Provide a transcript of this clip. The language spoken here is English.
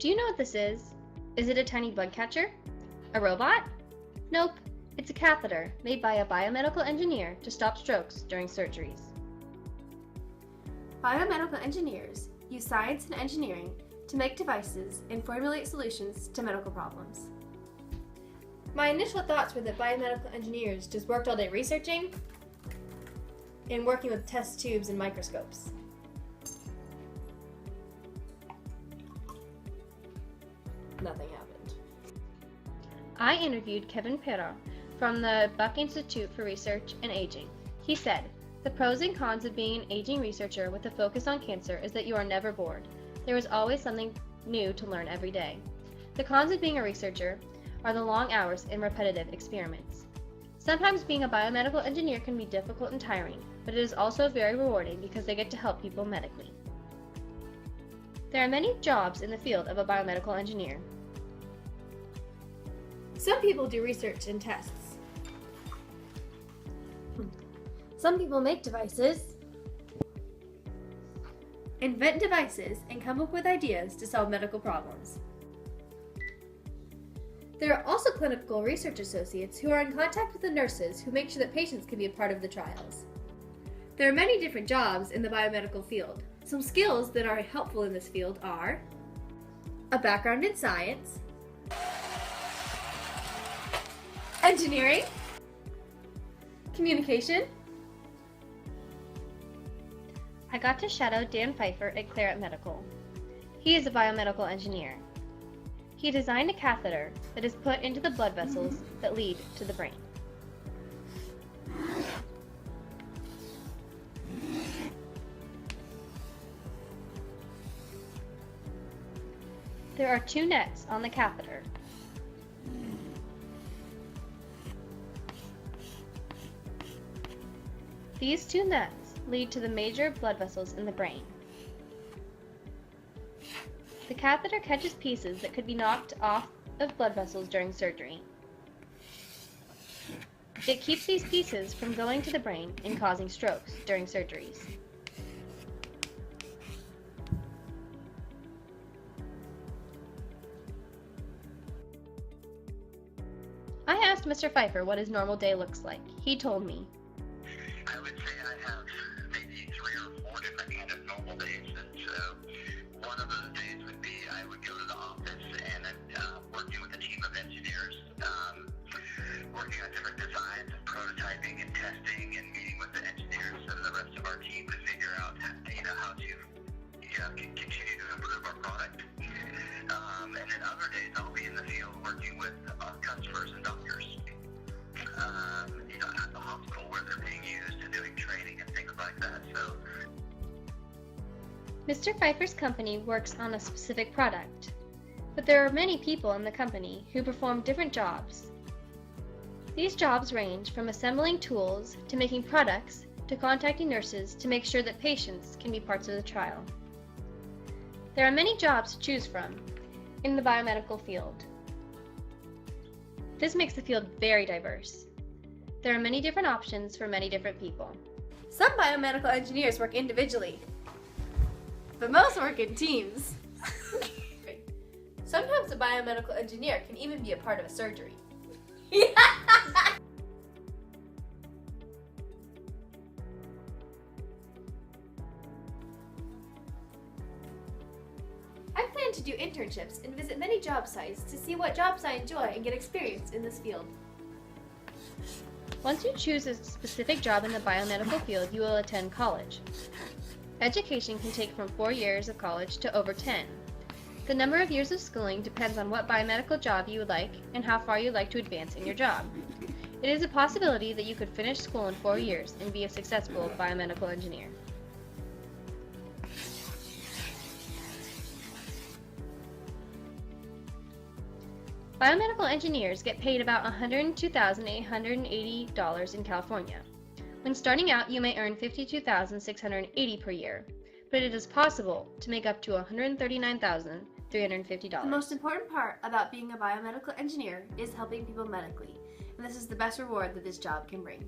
Do you know what this is? Is it a tiny blood catcher? A robot? Nope, it's a catheter made by a biomedical engineer to stop strokes during surgeries. Biomedical engineers use science and engineering to make devices and formulate solutions to medical problems. My initial thoughts were that biomedical engineers just worked all day researching and working with test tubes and microscopes. Nothing happened. I interviewed Kevin Perra from the Buck Institute for Research and Aging. He said, "The pros and cons of being an aging researcher with a focus on cancer is that you are never bored. There is always something new to learn every day. The cons of being a researcher are the long hours and repetitive experiments. Sometimes being a biomedical engineer can be difficult and tiring, but it is also very rewarding because they get to help people medically." There are many jobs in the field of a biomedical engineer. Some people do research and tests. Some people make devices, invent devices, and come up with ideas to solve medical problems. There are also clinical research associates who are in contact with the nurses who make sure that patients can be a part of the trials. There are many different jobs in the biomedical field. Some skills that are helpful in this field are a background in science, engineering, communication. I got to shadow Dan Pfeiffer at Claret Medical. He is a biomedical engineer. He designed a catheter that is put into the blood vessels that lead to the brain. There are two nets on the catheter. These two nets lead to the major blood vessels in the brain. The catheter catches pieces that could be knocked off of blood vessels during surgery. It keeps these pieces from going to the brain and causing strokes during surgeries. I asked Mr. Pfeiffer what his normal day looks like. He told me, I would say I have maybe 3 or 4 different kind of normal days. And so one of those days would be I would go to the office and working with a team of engineers, working on different designs and prototyping and testing and meeting with the engineers and the rest of our team to figure out how to continue to improve our product. And then other days I'll be in the field working with customers and doctors. At the hospital where they're being used and doing training and things like that. So, Mr. Pfeiffer's company works on a specific product, but there are many people in the company who perform different jobs. These jobs range from assembling tools to making products to contacting nurses to make sure that patients can be parts of the trial. There are many jobs to choose from in the biomedical field. This makes the field very diverse. There are many different options for many different people. Some biomedical engineers work individually, but most work in teams. Sometimes a biomedical engineer can even be a part of a surgery. I plan to do internships and visit many job sites to see what jobs I enjoy and get experience in this field. Once you choose a specific job in the biomedical field, you will attend college. Education can take from 4 years of college to over 10. The number of years of schooling depends on what biomedical job you would like and how far you'd like to advance in your job. It is a possibility that you could finish school in 4 years and be a successful biomedical engineer. Biomedical engineers get paid about $102,880 in California. When starting out, you may earn $52,680 per year, but it is possible to make up to $139,350. The most important part about being a biomedical engineer is helping people medically, and this is the best reward that this job can bring.